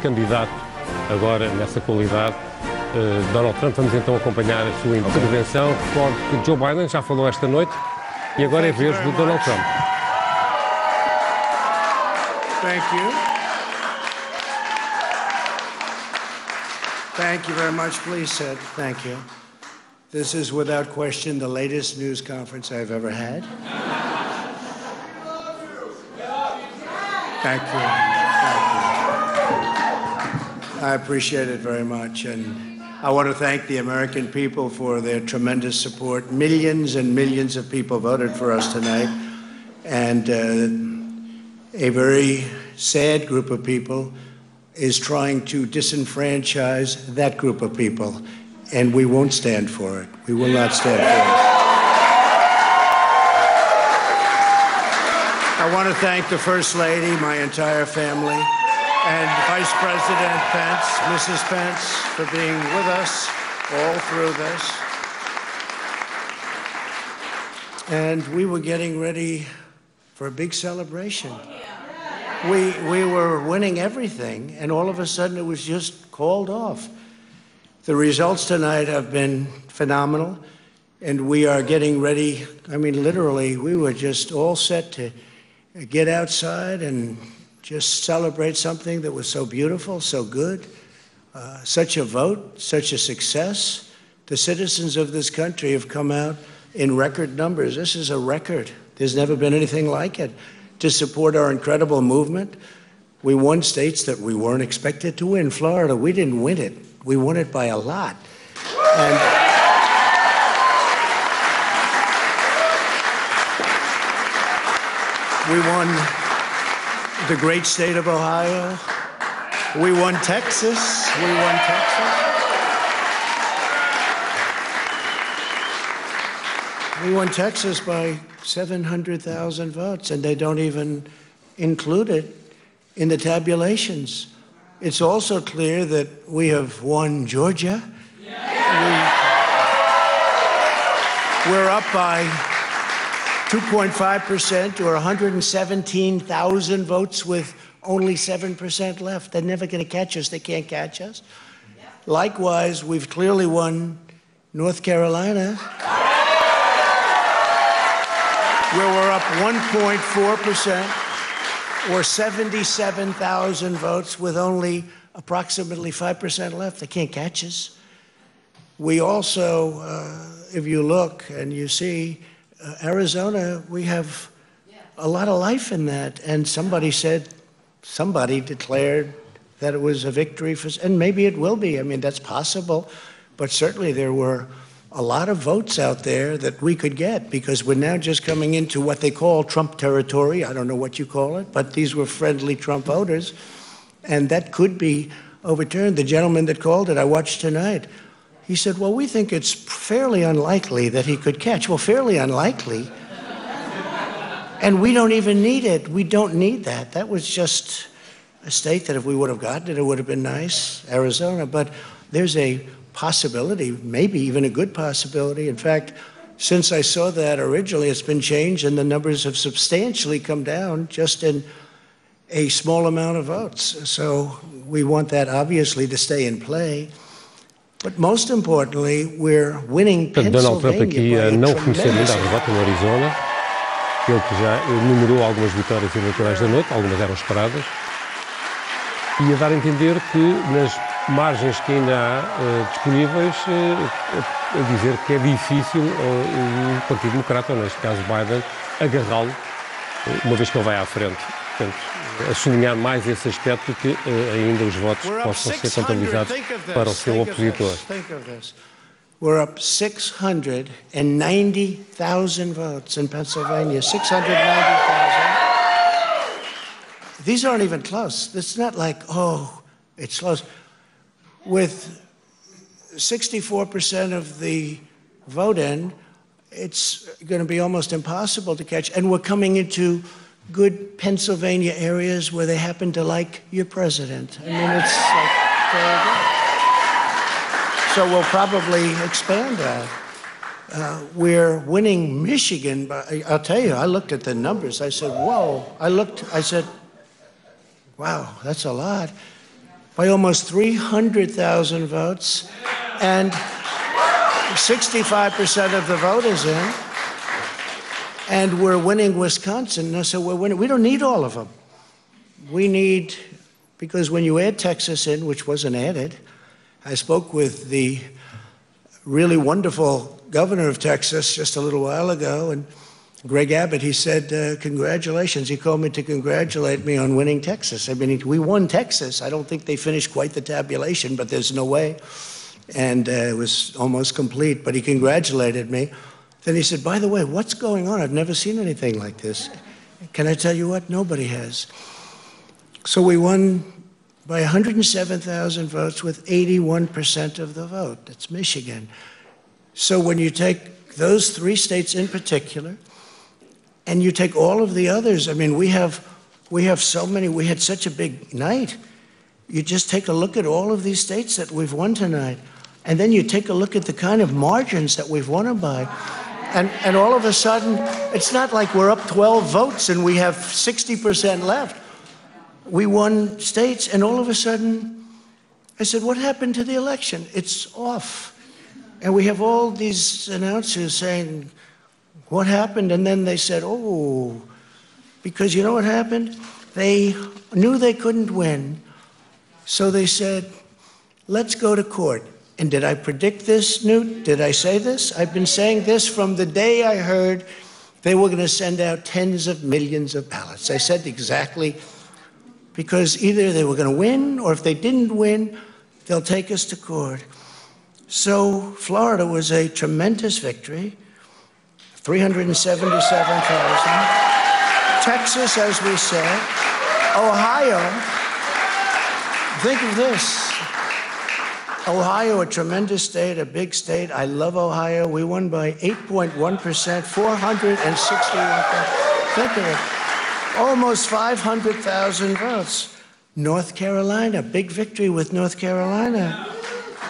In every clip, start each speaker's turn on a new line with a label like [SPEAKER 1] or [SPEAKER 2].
[SPEAKER 1] candidato agora nessa qualidade, Donald Trump. Vamos então acompanhar a sua intervenção. Recordo que Joe Biden já falou esta noite e agora é vez do Donald Trump.
[SPEAKER 2] Thank you. Thank you very much. Please sit. Thank you. This is without question the latest news conference I've ever had. Thank you. Thank you. I appreciate it very much. And I want to thank the American people for their tremendous support. Millions and millions of people voted for us tonight. And a very sad group of people is trying to disenfranchise that group of people. And we won't stand for it. We will not stand for it. I want to thank the First Lady, my entire family, and Vice President Pence, Mrs. Pence, for being with us all through this. And we were getting ready for a big celebration. We were winning everything, and all of a sudden it was just called off. The results tonight have been phenomenal, and we are getting ready. I mean, literally, we were just all set to get outside and just celebrate something that was so beautiful, so good, such a vote, such a success. The citizens of this country have come out in record numbers. This is a record. There's never been anything like it, to support our incredible movement. We won states that we weren't expected to win. Florida, we didn't win it. We won it by a lot. And we won the great state of Ohio. We won Texas. We won Texas. We won Texas by 700,000 votes, and they don't even include it in the tabulations. It's also clear that we have won Georgia. We're up by 2.5% or 117,000 votes with only 7% left. They're never going to catch us. They can't catch us. Likewise, we've clearly won North Carolina, where we're up 1.4% or 77,000 votes with only approximately 5% left. They can't catch us. We also, if you look and you see, Arizona, we have a lot of life in that. And somebody declared that it was a victory for, and maybe it will be. I mean, that's possible. But certainly there were a lot of votes out there that we could get, because we're now just coming into what they call Trump territory. I don't know what you call it, but these were friendly Trump voters. And that could be overturned. The gentleman that called it, I watched tonight, he said, well, we think it's fairly unlikely that he could catch. Well, fairly unlikely. And we don't even need it. We don't need that. That was just a state that if we would have gotten it, it would have been nice, Arizona. But there's a possibility, maybe even a good possibility. In fact, since I saw that originally, it's been changed and the numbers have substantially come down just in a small amount of votes. So we want that obviously to stay in play. But most importantly, we're winning
[SPEAKER 1] Donald Trump
[SPEAKER 2] Pennsylvania
[SPEAKER 1] aqui
[SPEAKER 2] by a
[SPEAKER 1] não conhecendo ainda a
[SPEAKER 2] tremendous
[SPEAKER 1] derrota no Arizona, ele que já enumerou algumas vitórias eleitorais da noite, algumas eram esperadas, e a dar a entender que nas margens que ainda há disponíveis, a dizer que é difícil o Partido Democrata, ou neste caso Biden, agarrá-lo, uma vez que ele vai à frente. Portanto, a sublinhar mais esse aspecto que ainda os votos possam ser contabilizados para o seu opositor.
[SPEAKER 2] We're up 690,000 votes in Pennsylvania, 690,000. These aren't even close. It's not like, oh, it's close. With 64% of the vote in, it's going to be almost impossible to catch. And we're coming into good Pennsylvania areas where they happen to like your president. I mean, it's like very good. So we'll probably expand that. We're winning Michigan, but I'll tell you, I looked at the numbers. I said, whoa. I said, wow, that's a lot. by almost 300,000 votes, and 65% of the vote is in. And we're winning Wisconsin, so we're winning. We don't need all of them. We need, because when you add Texas in, which wasn't added, I spoke with the really wonderful governor of Texas just a little while ago, and Greg Abbott, he said, congratulations. He called me to congratulate me on winning Texas. I mean, we won Texas. I don't think they finished quite the tabulation, but there's no way. And it was almost complete, but he congratulated me. Then he said, by the way, what's going on? I've never seen anything like this. Can I tell you what? Nobody has. So we won by 107,000 votes with 81% of the vote. That's Michigan. So when you take those 3 states in particular, and you take all of the others, I mean, we have so many, we had such a big night. You just take a look at all of these states that we've won tonight, and then you take a look at the kind of margins that we've won them by. And all of a sudden, it's not like we're up 12 votes and we have 60% left. We won states, and all of a sudden, I said, what happened to the election? It's off. And we have all these announcers saying, what happened? And then they said, oh, because you know what happened? They knew they couldn't win. So they said, let's go to court. And did I predict this, Newt? Did I say this? I've been saying this from the day I heard they were going to send out tens of millions of ballots. I said exactly, because either they were going to win, or if they didn't win, they'll take us to court. So Florida was a tremendous victory, 377,000. Texas, as we said. Ohio, think of this. Ohio, a tremendous state, a big state. I love Ohio. We won by 8.1%, 461,000. Think of it. Almost 500,000 votes. North Carolina, big victory with North Carolina.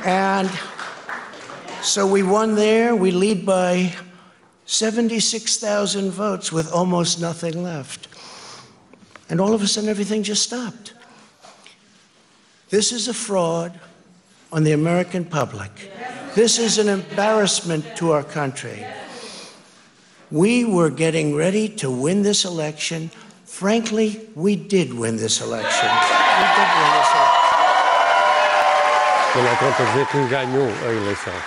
[SPEAKER 2] And so we won there. We lead by 76,000 votes with almost nothing left. And all of a sudden, everything just stopped. This is a fraud on the American public. This is an embarrassment to our country. We were getting ready to win this election. Frankly, we did win this election. We did win this election.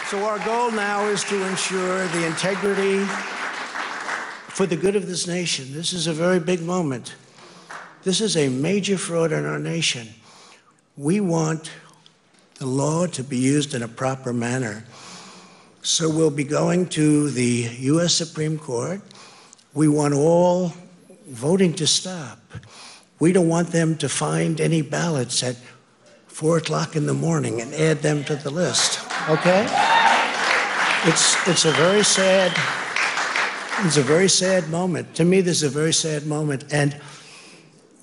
[SPEAKER 2] So our goal now is to ensure the integrity for the good of this nation. This is a very big moment. This is a major fraud in our nation. We want the law to be used in a proper manner. So we'll be going to the U.S. Supreme Court. We want all voting to stop. We don't want them to find any ballots at 4 o'clock in the morning and add them to the list, okay? It's a very sad moment. To me, this is a very sad moment, and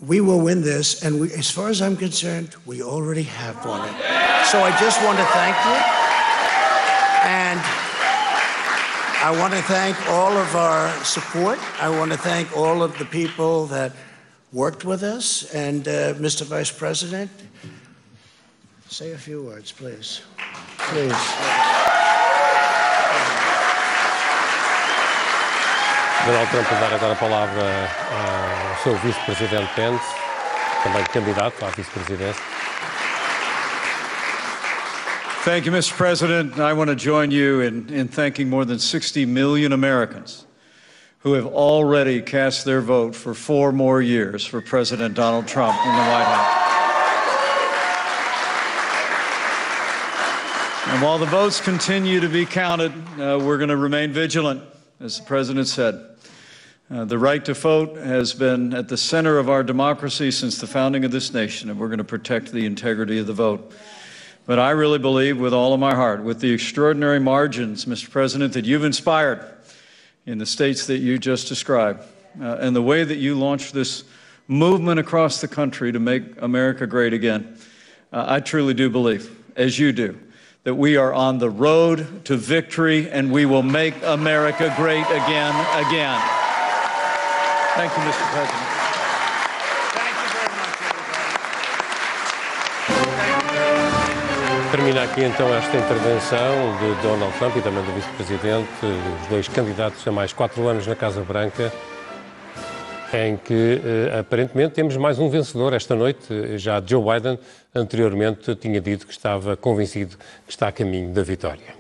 [SPEAKER 2] we will win this, and as far as I'm concerned, we already have won it. So I just want to thank you, and I want to thank all of our support. I want to thank all of the people that worked with us, and Mr. Vice President, say a few words, please. Please.
[SPEAKER 1] Donald Trump vai dar agora a palavra ao seu vice-presidente Pence, também candidato à vice-presidência.
[SPEAKER 3] Thank you, Mr. President. I want to join you in thanking more than 60 million Americans who have already cast their vote for 4 more years for President Donald Trump in the White House. And while the votes continue to be counted, we're going to remain vigilant, as the President said. The right to vote has been at the center of our democracy since the founding of this nation, and we're going to protect the integrity of the vote. But I really believe with all of my heart, with the extraordinary margins, Mr. President, that you've inspired in the states that you just described, and the way that you launched this movement across the country to make America great again, I truly do believe, as you do, that we are on the road to victory, and we will make America great again. Thank you, Mr. President.
[SPEAKER 2] Thank you very much, everybody.
[SPEAKER 1] Termina aqui então esta intervenção de Donald Trump e também do vice-presidente, os dois candidatos a mais 4 anos na Casa Branca, em que aparentemente temos mais um vencedor esta noite. Já Joe Biden anteriormente tinha dito que estava convencido que está a caminho da vitória.